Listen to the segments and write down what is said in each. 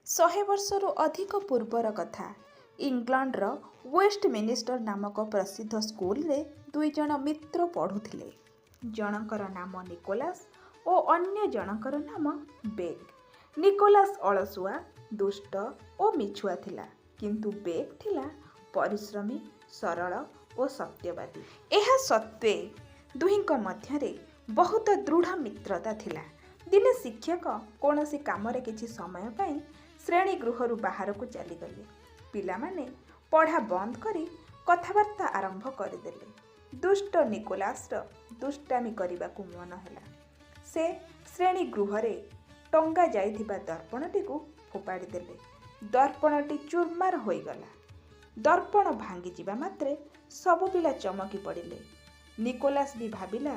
100 ବର୍ଷରୁ ଅଧିକ ପୂର୍ବର କଥା। ଇଂଲଣ୍ଡର ୱେଷ୍ଟମିନିଷ୍ଟର ନାମକ ପ୍ରସିଦ୍ଧ ସ୍କୁଲରେ ଦୁଇ ଜଣ ମିତ୍ର ପଢ଼ୁଥିଲେ। ଜଣଙ୍କର ନାମ ନିକୋଲାସ ଓ ଅନ୍ୟ ଜଣଙ୍କର ନାମ ବେକ୍। ନିକୋଲାସ ଅଳସୁଆ, ଦୁଷ୍ଟ ଓ ମିଛୁଆ ଥିଲା, କିନ୍ତୁ ବେକ୍ ଥିଲା ପରିଶ୍ରମୀ, ସରଳ ଓ ସତ୍ୟବାଦୀ। ଏହା ସତ୍ତ୍ୱେ ଦୁହିଁଙ୍କ ମଧ୍ୟରେ ବହୁତ ଦୃଢ଼ ମିତ୍ରତା ଥିଲା। ଦିନେ ଶିକ୍ଷକ କୌଣସି କାମରେ କିଛି ସମୟ ପାଇଁ ଶ୍ରେଣୀ ଗୃହରୁ ବାହାରକୁ ଚାଲିଗଲେ। ପିଲାମାନେ ପଢ଼ା ବନ୍ଦ କରି କଥାବାର୍ତ୍ତା ଆରମ୍ଭ କରିଦେଲେ। ଦୁଷ୍ଟ ନିକୋଲାସର ଦୁଷ୍ଟାମି କରିବାକୁ ମନ ହେଲା। ସେ ଶ୍ରେଣୀ ଗୃହରେ ଟଙ୍ଗା ଯାଇଥିବା ଦର୍ପଣଟିକୁ ଫୋପାଡ଼ି ଦେଲେ। ଦର୍ପଣଟି ଚୁରମାର ହୋଇଗଲା। ଦର୍ପଣ ଭାଙ୍ଗିଯିବା ମାତ୍ରେ ସବୁ ପିଲା ଚମକି ପଡ଼ିଲେ। ନିକୋଲାସ ବି ଭାବିଲା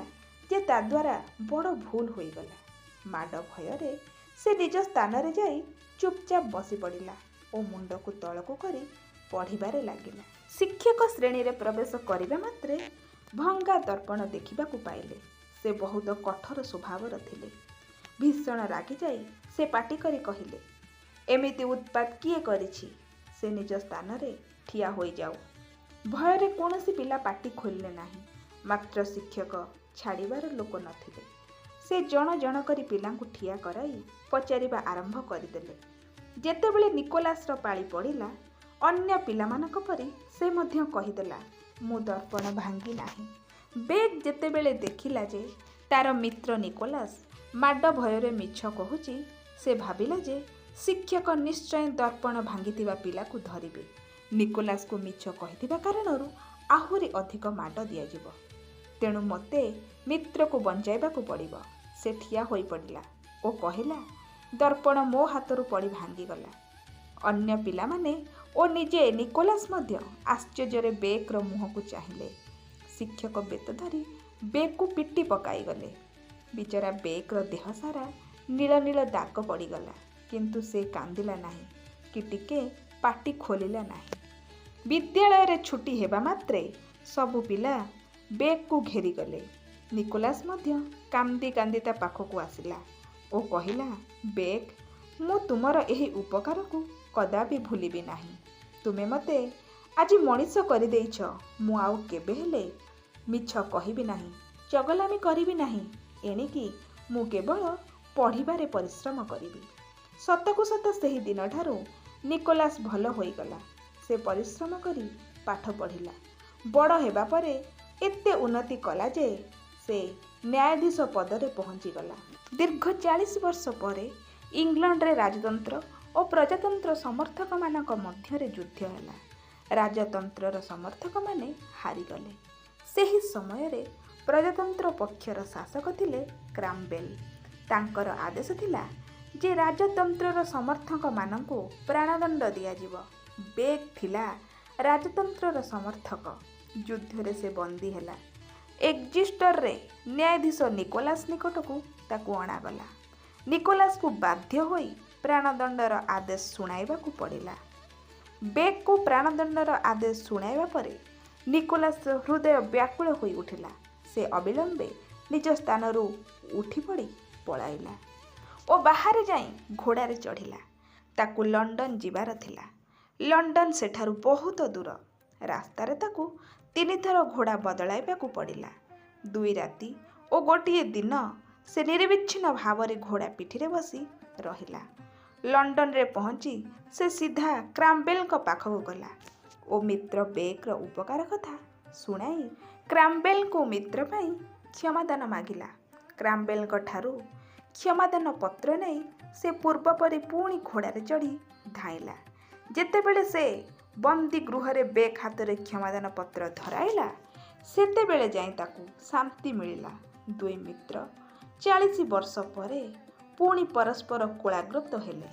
ଯେ ତା ଦ୍ୱାରା ବଡ଼ ଭୁଲ ହୋଇଗଲା। ମାଡ଼ ଭୟରେ ସେ ନିଜ ସ୍ଥାନରେ ଯାଇ ଚୁପଚାପ ବସି ପଡ଼ିଲା ଓ ମୁଣ୍ଡକୁ ତଳକୁ କରି ପଢ଼ିବାରେ ଲାଗିଲା। ଶିକ୍ଷକ ଶ୍ରେଣୀରେ ପ୍ରବେଶ କରିବା ମାତ୍ରେ ଭଙ୍ଗା ଦର୍ପଣ ଦେଖିବାକୁ ପାଇଲେ। ସେ ବହୁତ କଠୋର ସ୍ୱଭାବର ଥିଲେ। ଭୀଷଣ ରାଗିଯାଇ ସେ ପାଟି କରି କହିଲେ, ଏମିତି ଉତ୍ପାତ କିଏ କରିଛି? ସେ ନିଜ ସ୍ଥାନରେ ଠିଆ ହୋଇଯାଉ। ଭୟରେ କୌଣସି ପିଲା ପାଟି ଖୋଲିଲେ ନାହିଁ। ମାତ୍ର ଶିକ୍ଷକ ଛାଡ଼ିବାର ଲୋକ ନଥିଲେ। ସେ ଜଣ ଜଣ କରି ପିଲାଙ୍କୁ ଠିଆ କରାଇ ପଚାରିବା ଆରମ୍ଭ କରିଦେଲେ। ଯେତେବେଳେ ନିକୋଲାସର ପାଳି ପଡ଼ିଲା, ଅନ୍ୟ ପିଲାମାନଙ୍କ ପରି ସେ ମଧ୍ୟ କହିଦେଲା, ମୁଁ ଦର୍ପଣ ଭାଙ୍ଗି ନାହିଁ। ବେକ୍ ଯେତେବେଳେ ଦେଖିଲା ଯେ ତାର ମିତ୍ର ନିକୋଲାସ ମାଡ଼ ଭୟରେ ମିଛ କହୁଛି, ସେ ଭାବିଲା ଯେ ଶିକ୍ଷକ ନିଶ୍ଚୟ ଦର୍ପଣ ଭାଙ୍ଗିଥିବା ପିଲାକୁ ଧରିବେ। ନିକୋଲାସକୁ ମିଛ କହିଥିବା କାରଣରୁ ଆହୁରି ଅଧିକ ମାଡ଼ ଦିଆଯିବ। ତେଣୁ ମୋତେ ମିତ୍ରକୁ ବଞ୍ଚାଇବାକୁ ପଡ଼ିବ। ସେ ଠିଆ ହୋଇପଡ଼ିଲା ଓ କହିଲା, ଦର୍ପଣ ମୋ ହାତରୁ ପଡ଼ି ଭାଙ୍ଗିଗଲା। ଅନ୍ୟ ପିଲାମାନେ ଓ ନିଜେ ନିକୋଲାସ ମଧ୍ୟ ଆଶ୍ଚର୍ଯ୍ୟରେ ବେକ୍ର ମୁହଁକୁ ଚାହିଁଲେ। ଶିକ୍ଷକ ବେତ ଧରି ବେକ୍କୁ ପିଟି ପକାଇଗଲେ। ବିଚରା ବେକ୍ର ଦେହ ସାରା ନୀଳ ନୀଳ ଦାଗ ପଡ଼ିଗଲା, କିନ୍ତୁ ସେ କାନ୍ଦିଲା ନାହିଁ କି ଟିକେ ପାଟି ଖୋଲିଲା ନାହିଁ। ବିଦ୍ୟାଳୟରେ ଛୁଟି ହେବା ମାତ୍ରେ ସବୁ ପିଲା ବେକ୍କୁ ଘେରିଗଲେ। ନିକୋଲାସ ମଧ୍ୟ କାନ୍ଦି କାନ୍ଦି ତା ପାଖକୁ ଆସିଲା ଓ କହିଲା, ବେକ୍, ମୁଁ ତୁମର ଏହି ଉପକାରକୁ କଦାପି ଭୁଲିବି ନାହିଁ। ତୁମେ ମୋତେ ଆଜି ମଣିଷ କରିଦେଇଛ। ମୁଁ ଆଉ କେବେ ହେଲେ ମିଛ କହିବି ନାହିଁ, ଚଗଲାମି କରିବି ନାହିଁ। ଏଣିକି ମୁଁ କେବଳ ପଢ଼ିବାରେ ପରିଶ୍ରମ କରିବି। ସତକୁ ସତ ସେହି ଦିନଠାରୁ ନିକୋଲାସ ଭଲ ହୋଇଗଲା। ସେ ପରିଶ୍ରମ କରି ପାଠ ପଢ଼ିଲା। ବଡ଼ ହେବା ପରେ ଏତେ ଉନ୍ନତି କଲା ଯେ ସେ ନ୍ୟାୟାଧୀଶ ପଦରେ ପହଞ୍ଚିଗଲା। ଦୀର୍ଘ 40 ବର୍ଷ ପରେ ଇଂଲଣ୍ଡରେ ରାଜତନ୍ତ୍ର ଓ ପ୍ରଜାତନ୍ତ୍ର ସମର୍ଥକମାନଙ୍କ ମଧ୍ୟରେ ଯୁଦ୍ଧ ହେଲା। ରାଜତନ୍ତ୍ରର ସମର୍ଥକମାନେ ହାରିଗଲେ। ସେହି ସମୟରେ ପ୍ରଜାତନ୍ତ୍ର ପକ୍ଷର ଶାସକ ଥିଲେ କ୍ରାମ୍ବେଲ। ତାଙ୍କର ଆଦେଶ ଥିଲା ଯେ ରାଜତନ୍ତ୍ରର ସମର୍ଥକମାନଙ୍କୁ ପ୍ରାଣଦଣ୍ଡ ଦିଆଯିବ। ବେକ୍ ଥିଲା ରାଜତନ୍ତ୍ରର ସମର୍ଥକ। ଯୁଦ୍ଧରେ ସେ ବନ୍ଦୀ ହେଲା। ଏକ୍ଜିଷ୍ଟରରେ ନ୍ୟାୟାଧୀଶ ନିକୋଲାସ ନିକଟକୁ ତାକୁ ଅଣାଗଲା। ନିକୋଲାସକୁ ବାଧ୍ୟ ହୋଇ ପ୍ରାଣଦଣ୍ଡର ଆଦେଶ ଶୁଣାଇବାକୁ ପଡ଼ିଲା। ବେକ୍କୁ ପ୍ରାଣଦଣ୍ଡର ଆଦେଶ ଶୁଣାଇବା ପରେ ନିକୋଲାସର ହୃଦୟ ବ୍ୟାକୁଳ ହୋଇ ଉଠିଲା। ସେ ଅବିଳମ୍ବେ ନିଜ ସ୍ଥାନରୁ ଉଠିପଡ଼ି ପଳାଇଲା ଓ ବାହାରେ ଯାଇ ଘୋଡ଼ାରେ ଚଢ଼ିଲା। ତାକୁ ଲଣ୍ଡନ ଯିବାର ଥିଲା। ଲଣ୍ଡନ ସେଠାରୁ ବହୁତ ଦୂର। ରାସ୍ତାରେ ତାକୁ 3 ଥର ଘୋଡ଼ା ବଦଳାଇବାକୁ ପଡ଼ିଲା। 2 ରାତି ଓ ଗୋଟିଏ ଦିନ ସେ ନିରବିଚ୍ଛିନ୍ନ ଭାବରେ ଘୋଡ଼ା ପିଠିରେ ବସି ରହିଲା। ଲଣ୍ଡନରେ ପହଞ୍ଚି ସେ ସିଧା କ୍ରାମ୍ବେଲଙ୍କ ପାଖକୁ ଗଲା ଓ ମିତ୍ର ବେକ୍ର ଉପକାର କଥା ଶୁଣାଇ କ୍ରାମ୍ବେଲଙ୍କୁ ମିତ୍ର ପାଇଁ କ୍ଷମାଦାନ ମାଗିଲା। କ୍ରାମ୍ବେଲଙ୍କ ଠାରୁ କ୍ଷମାଦାନ ପତ୍ର ନେଇ ସେ ପୂର୍ବ ପରି ପୁଣି ଘୋଡ଼ାରେ ଚଢ଼ି ଧାଇଁଲା। ଯେତେବେଳେ ସେ ବନ୍ଦୀ ଗୃହରେ ବେକ୍ ହାତରେ କ୍ଷମାଦାନ ପତ୍ର ଧରାଇଲା, ସେତେବେଳେ ଯାଇ ତାକୁ ଶାନ୍ତି ମିଳିଲା। ଦୁଇ ମିତ୍ର 40 ବର୍ଷ ପରେ ପୁଣି ପରସ୍ପର କୋଳାଗ୍ରତ ହେଲେ।